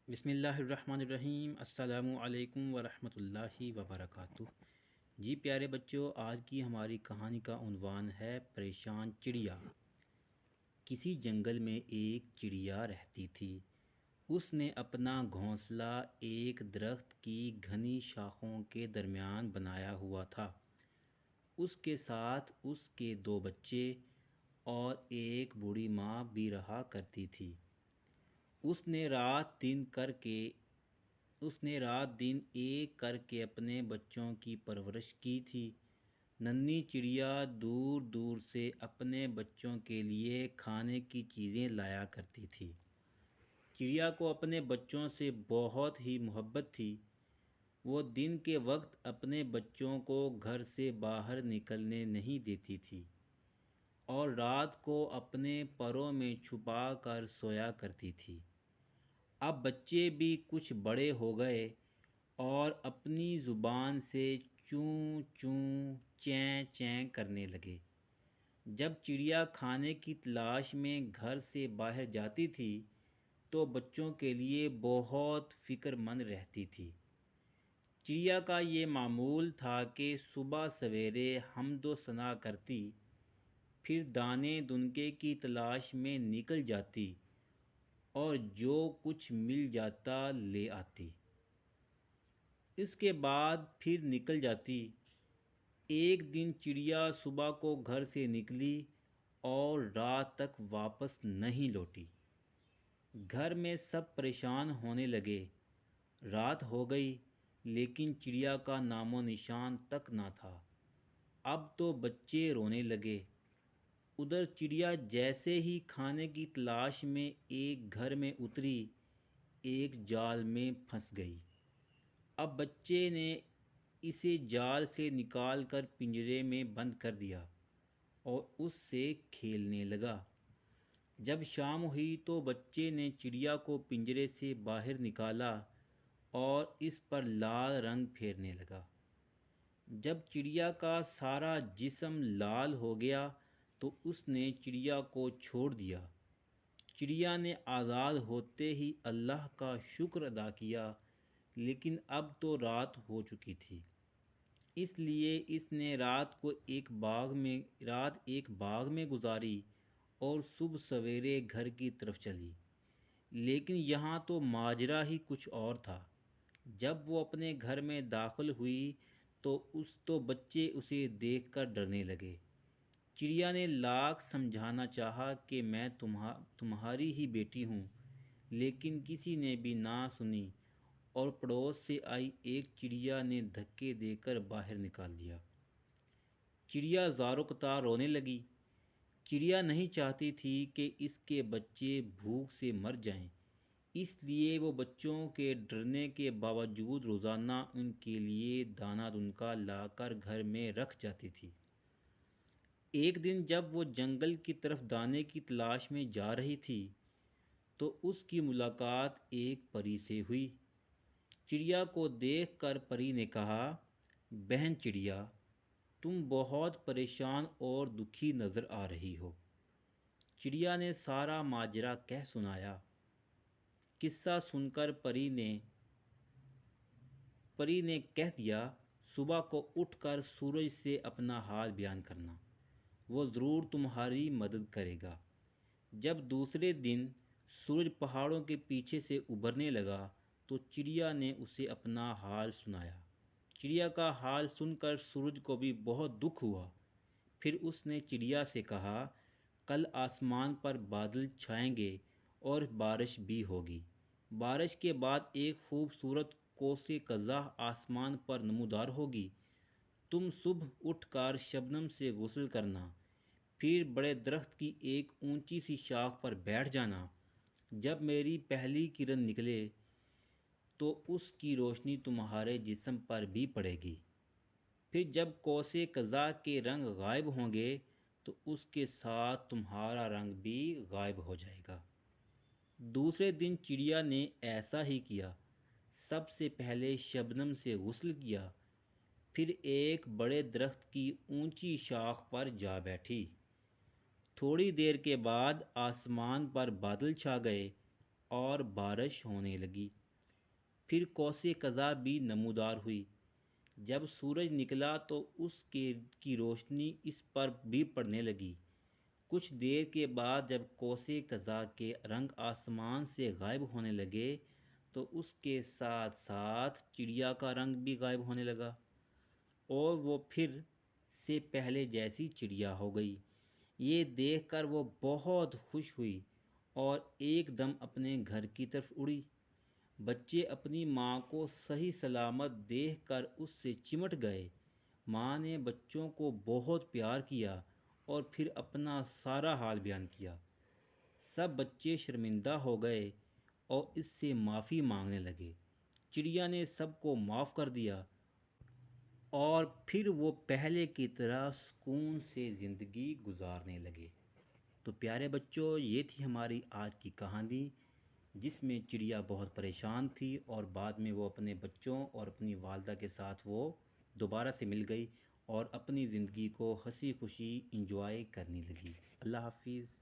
بسم اللہ الرحمن الرحیم۔ السلام علیکم ورحمۃ اللہ وبرکاتہ۔ جی پیارے بچوں، آج کی ہماری کہانی کا عنوان ہے پریشان چڑیا۔ کسی جنگل میں ایک چڑیا رہتی تھی۔ اس نے اپنا گھونسلہ ایک درخت کی گھنی شاخوں کے درمیان بنایا ہوا تھا۔ اس کے ساتھ اس کے 2 بچے اور ایک بوڑھی ماں بھی رہا کرتی تھی۔ اس نے رات دن ایک کر کے اپنے بچوں کی پرورش کی تھی۔ ننھی چڑیا دور دور سے اپنے بچوں کے لیے کھانے کی چیزیں لایا کرتی تھی۔ چڑیا کو اپنے بچوں سے بہت ہی محبت تھی۔ وہ دن کے وقت اپنے بچوں کو گھر سے باہر نکلنے نہیں دیتی تھی اور رات کو اپنے پروں میں چھپا کر سویا کرتی تھی۔ اب بچے بھی کچھ بڑے ہو گئے اور اپنی زبان سے چوں چوں چیں چیں کرنے لگے۔ جب چڑیا کھانے کی تلاش میں گھر سے باہر جاتی تھی تو بچوں کے لیے بہت فکر مند رہتی تھی۔ چڑیا کا یہ معمول تھا کہ صبح سویرے حمد و ثنا کرتی، پھر دانے دنکے کی تلاش میں نکل جاتی اور جو کچھ مل جاتا لے آتی۔ اس کے بعد پھر نکل جاتی۔ ایک دن چڑیا صبح کو گھر سے نکلی اور رات تک واپس نہیں لوٹی۔ گھر میں سب پریشان ہونے لگے۔ رات ہو گئی لیکن چڑیا کا نام و نشان تک نہ تھا۔ اب تو بچے رونے لگے۔ ادھر چڑیا جیسے ہی کھانے کی تلاش میں ایک گھر میں اتری، ایک جال میں پھنس گئی۔ اب بچے نے اسے جال سے نکال کر پنجرے میں بند کر دیا اور اس سے کھیلنے لگا۔ جب شام ہوئی تو بچے نے چڑیا کو پنجرے سے باہر نکالا اور اس پر لال رنگ پھیرنے لگا۔ جب چڑیا کا سارا جسم لال ہو گیا تو اس نے چڑیا کو چھوڑ دیا۔ چڑیا نے آزاد ہوتے ہی اللہ کا شکر ادا کیا، لیکن اب تو رات ہو چکی تھی، اس لیے اس نے رات ایک باغ میں گزاری اور صبح سویرے گھر کی طرف چلی۔ لیکن یہاں تو ماجرا ہی کچھ اور تھا۔ جب وہ اپنے گھر میں داخل ہوئی تو بچے اسے دیکھ کر ڈرنے لگے۔ چڑیا نے لاکھ سمجھانا چاہا کہ میں تمہاری ہی بیٹی ہوں، لیکن کسی نے بھی نہ سنی اور پڑوس سے آئی ایک چڑیا نے دھکے دے کر باہر نکال دیا۔ چڑیا زاروں قطار رونے لگی۔ چڑیا نہیں چاہتی تھی کہ اس کے بچے بھوک سے مر جائیں، اس لیے وہ بچوں کے ڈرنے کے باوجود روزانہ ان کے لیے دانہ دنکا لا کر گھر میں رکھ جاتی تھی۔ ایک دن جب وہ جنگل کی طرف دانے کی تلاش میں جا رہی تھی تو اس کی ملاقات ایک پری سے ہوئی۔ چڑیا کو دیکھ کر پری نے کہا، بہن چڑیا، تم بہت پریشان اور دکھی نظر آ رہی ہو۔ چڑیا نے سارا ماجرا کہہ سنایا۔ قصہ سن کر پری نے کہہ دیا، صبح کو اٹھ کر سورج سے اپنا حال بیان کرنا، وہ ضرور تمہاری مدد کرے گا۔ جب دوسرے دن سورج پہاڑوں کے پیچھے سے ابھرنے لگا تو چڑیا نے اسے اپنا حال سنایا۔ چڑیا کا حال سن کر سورج کو بھی بہت دکھ ہوا۔ پھر اس نے چڑیا سے کہا، کل آسمان پر بادل چھائیں گے اور بارش بھی ہوگی۔ بارش کے بعد ایک خوبصورت قوس قزح آسمان پر نمودار ہوگی۔ تم صبح اٹھ کر شبنم سے غسل کرنا، پھر بڑے درخت کی ایک اونچی سی شاخ پر بیٹھ جانا۔ جب میری پہلی کرن نکلے تو اس کی روشنی تمہارے جسم پر بھی پڑے گی۔ پھر جب قوس قزح کے رنگ غائب ہوں گے تو اس کے ساتھ تمہارا رنگ بھی غائب ہو جائے گا۔ دوسرے دن چڑیا نے ایسا ہی کیا۔ سب سے پہلے شبنم سے غسل کیا، پھر ایک بڑے درخت کی اونچی شاخ پر جا بیٹھی۔ تھوڑی دیر کے بعد آسمان پر بادل چھا گئے اور بارش ہونے لگی۔ پھر قوس قزح بھی نمودار ہوئی۔ جب سورج نکلا تو اس کی روشنی اس پر بھی پڑنے لگی۔ کچھ دیر کے بعد جب قوس قزح کے رنگ آسمان سے غائب ہونے لگے تو اس کے ساتھ ساتھ چڑیا کا رنگ بھی غائب ہونے لگا، اور وہ پھر سے پہلے جیسی چڑیا ہو گئی۔ یہ دیکھ کر وہ بہت خوش ہوئی اور ایک دم اپنے گھر کی طرف اڑی۔ بچے اپنی ماں کو صحیح سلامت دیکھ کر اس سے چمٹ گئے۔ ماں نے بچوں کو بہت پیار کیا اور پھر اپنا سارا حال بیان کیا۔ سب بچے شرمندہ ہو گئے اور اس سے معافی مانگنے لگے۔ چڑیا نے سب کو معاف کر دیا اور پھر وہ پہلے کی طرح سکون سے زندگی گزارنے لگے۔ تو پیارے بچوں، یہ تھی ہماری آج کی کہانی، جس میں چڑیا بہت پریشان تھی اور بعد میں وہ اپنے بچوں اور اپنی والدہ کے ساتھ وہ دوبارہ سے مل گئی اور اپنی زندگی کو ہنسی خوشی انجوائے کرنے لگی۔ اللہ حافظ۔